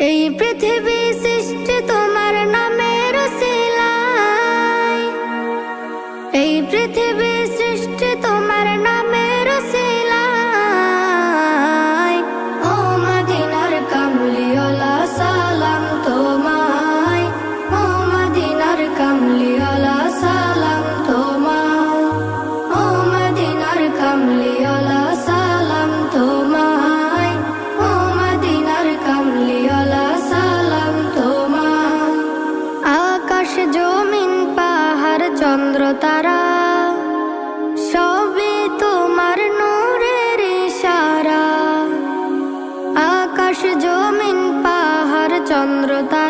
এই পৃথিবী সৃষ্টি তোমার নামের উসিলায়, এই পৃথিবী সৃষ্টি তোমার নামের উসিলায়। ও মদিনার কামলিওয়ালা সালাম তোমায়, ও মদিনার কামলিওয়ালা সালাম তোমায়, ও মদিনার কামলিওয়ালা সালাম তোমায়, ও মদিনার কামলিওয়ালা সালাম তোমায়। আকাশ জমিন পাহাড় চন্দ্র তারা সবই তোমার নূরের ইশারা। আকাশ জমিন পাহাড় চন্দ্র তারা